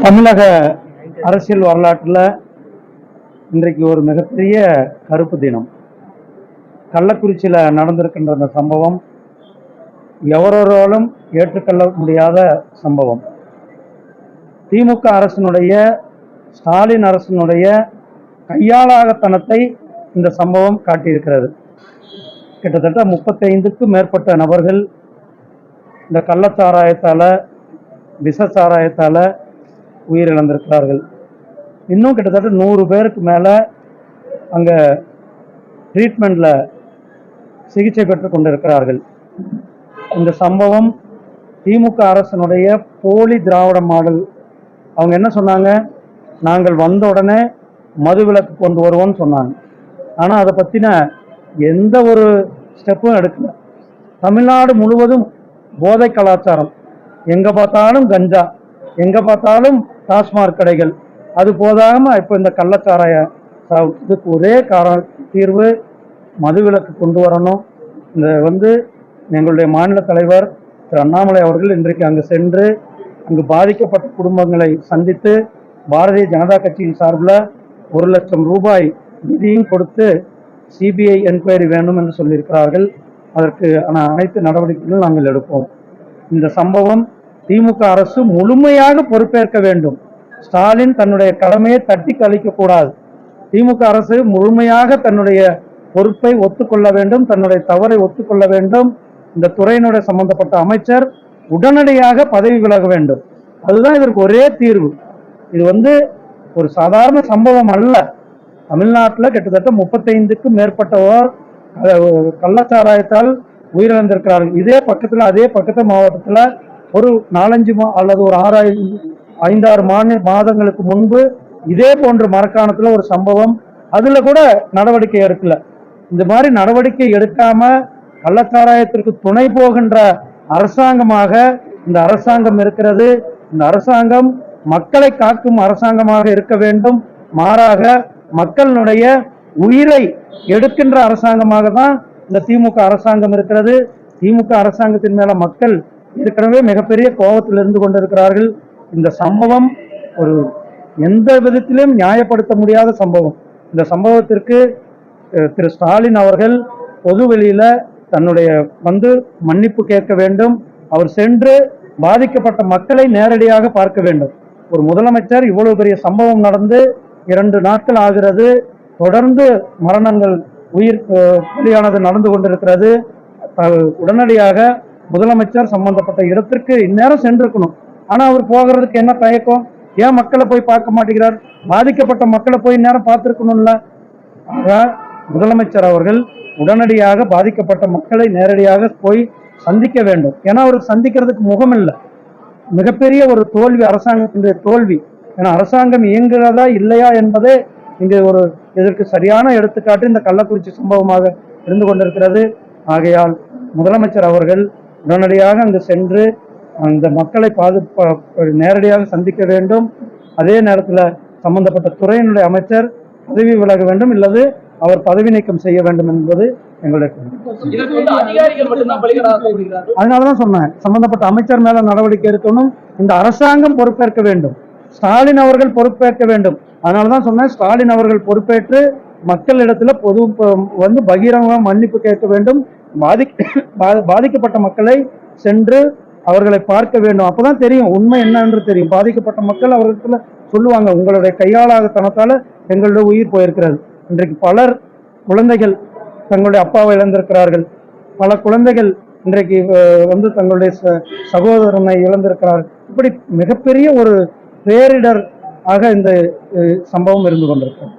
தமிழக அரசியல் வரலாற்றில் இன்றைக்கு ஒரு மிகப்பெரிய கருப்பு தினம். கள்ளக்குறிச்சியில் நடந்திருக்கின்ற அந்த சம்பவம் எவரோராலும் ஏற்றுக்கொள்ள முடியாத சம்பவம். திமுக அரசினுடைய, ஸ்டாலின் அரசினுடைய கையாளாகத்தனத்தை இந்த சம்பவம் காட்டியிருக்கிறது. கிட்டத்தட்ட 35க்கும் மேற்பட்ட நபர்கள் இந்த கள்ளச்சாராயத்தால், விஷச்சாராயத்தால் உயிரிழந்திருக்கிறார்கள். இன்னும் கிட்டத்தட்ட 100 பேருக்கு மேலே அங்கே ட்ரீட்மெண்ட்டில் சிகிச்சை பெற்று கொண்டிருக்கிறார்கள். இந்த சம்பவம் திமுக அரசினுடைய போலி திராவிட மாடல். அவங்க என்ன சொன்னாங்க? நாங்கள் வந்த உடனே மதுவிலக்கு கொண்டு வருவோம்னு சொன்னாங்க. ஆனால் அதை பற்றின எந்த ஒரு ஸ்டெப்பும் எடுக்கல. தமிழ்நாடு முழுவதும் போதை கலாச்சாரம், எங்கே பார்த்தாலும் கஞ்சா, எங்கே பார்த்தாலும் டாஸ்மாக் கடைகள். அது போதாமல் இப்போ இந்த கள்ளச்சாராய இதுக்கு ஒரே தீர்வு மதுவிலக்கு கொண்டு வரணும். இந்த எங்களுடைய மாநில தலைவர் திரு அண்ணாமலை அவர்கள் இன்றைக்கு அங்கு சென்று அங்கு பாதிக்கப்பட்ட குடும்பங்களை சந்தித்து பாரதிய ஜனதா கட்சியின் சார்பில் 1 லட்சம் ரூபாய் நிதியும் கொடுத்து சிபிஐ என்கொயரி வேண்டும் என்று சொல்லியிருக்கிறார்கள். அதற்கு அனைத்து நடவடிக்கைகளும் நாங்கள் எடுப்போம். இந்த சம்பவம் திமுக அரசு முழுமையாக பொறுப்பேற்க வேண்டும். ஸ்டாலின் தன்னுடைய கடமையை தட்டி கழிக்கக்கூடாது. திமுக அரசு முழுமையாக தன்னுடைய பொறுப்பை ஒத்துக்கொள்ள வேண்டும், தன்னுடைய தவறை ஒத்துக்கொள்ள வேண்டும். இந்த துறையினுடைய சம்பந்தப்பட்ட அமைச்சர் உடனடியாக பதவி விலக வேண்டும். அதுதான் இதற்கு ஒரே தீர்வு. இது ஒரு சாதாரண சம்பவம் அல்ல. தமிழ்நாட்டில் கிட்டத்தட்ட 35க்கும் மேற்பட்டவர் கள்ளச்சாராயத்தால் உயிரிழந்திருக்கிறார்கள். அதே பக்கத்து மாவட்டத்தில் ஒரு 4-5 அல்லது ஒரு 5-6 மாதங்களுக்கு முன்பு இதே போன்ற மரக்காணத்தில் ஒரு சம்பவம். அதுல கூட நடவடிக்கை எடுக்கல. இந்த மாதிரி நடவடிக்கை எடுக்காம கள்ளச்சாராயத்திற்கு துணை போகின்ற அரசாங்கமாக இந்த அரசாங்கம் இருக்கிறது. இந்த அரசாங்கம் மக்களை காக்கும் அரசாங்கமாக இருக்க வேண்டும். மாறாக மக்களுடைய உயிரை எடுக்கின்ற அரசாங்கமாக தான் இந்த திமுக அரசாங்கம் இருக்கிறது. திமுக அரசாங்கத்தின் மேல மக்கள் ஏற்கனவே மிகப்பெரிய கோபத்தில் இருந்து கொண்டிருக்கிறார்கள். இந்த சம்பவம் ஒரு எந்த விதத்திலும் நியாயப்படுத்த முடியாத சம்பவம். இந்த சம்பவத்திற்கு திரு ஸ்டாலின் அவர்கள் பொது வெளியில தன்னுடைய மன்னிப்பு கேட்க வேண்டும். அவர் சென்று பாதிக்கப்பட்ட மக்களை நேரடியாக பார்க்க வேண்டும். ஒரு முதலமைச்சர் இவ்வளவு பெரிய சம்பவம் நடந்து 2 நாட்கள் ஆகிறது. தொடர்ந்து மரணங்கள், உயிர் பலியானது நடந்து கொண்டிருக்கிறது. உடனடியாக முதலமைச்சர் சம்பந்தப்பட்ட இடத்திற்கு இந்நேரம் சென்றிருக்கணும். ஆனா அவர் போகிறதுக்கு என்ன தயக்கம்? ஏன் மக்களை போய் பார்க்க மாட்டேங்கிறார்? பாதிக்கப்பட்ட மக்களை போய் இந்நேரம் பார்த்திருக்கணும்ல. ஆக முதலமைச்சர் அவர்கள் உடனடியாக பாதிக்கப்பட்ட மக்களை நேரடியாக போய் சந்திக்க வேண்டும். ஏன்னா அவருக்கு சந்திக்கிறதுக்கு முகம் இல்லை. மிகப்பெரிய ஒரு தோல்வி, அரசாங்கத்தினுடைய தோல்வி. ஏன்னா அரசாங்கம் இயங்குகிறதா இல்லையா என்பதே இங்கு இதற்கு சரியான எடுத்துக்காட்டு இந்த கள்ளக்குறிச்சி சம்பவமாக இருந்து கொண்டிருக்கிறது. ஆகையால் முதலமைச்சர் அவர்கள் உடனடியாக அங்கு சென்று அந்த மக்களை நேரடியாக சந்திக்க வேண்டும். அதே நேரத்தில் சம்பந்தப்பட்ட துறையினுடைய அமைச்சர் பதவி விலக வேண்டும், இல்லது அவர் பதவி நீக்கம் செய்ய வேண்டும் என்பது எங்களுடைய. அதனாலதான் சொன்னேன், சம்பந்தப்பட்ட அமைச்சர் மேல நடவடிக்கை எடுக்கணும். இந்த அரசாங்கம் பொறுப்பேற்க வேண்டும். ஸ்டாலின் அவர்கள் பொறுப்பேற்க வேண்டும். அதனாலதான் சொன்னேன், ஸ்டாலின் அவர்கள் பொறுப்பேற்று மக்களிடத்துல பகிரங்க மன்னிப்பு கேட்க வேண்டும். பாதிக்கப்பட்ட மக்களை சென்று அவர்களை பார்க்க வேண்டும். அப்பதான் தெரியும் உண்மை என்ன என்று தெரியும். பாதிக்கப்பட்ட மக்கள் அவர்களிடத்துல சொல்லுவாங்க, உங்களுடைய கையாளாகத்தனத்தால எங்களுடைய உயிர் போயிருக்கிறது. இன்றைக்கு பலர் குழந்தைகள் தங்களுடைய அப்பாவை இழந்திருக்கிறார்கள். பல குழந்தைகள் இன்றைக்கு தங்களுடைய சகோதரனை இழந்திருக்கிறார்கள். இப்படி மிகப்பெரிய ஒரு பேரிடர் ஆக இந்த சம்பவம் இருந்து கொண்டிருக்கிறது.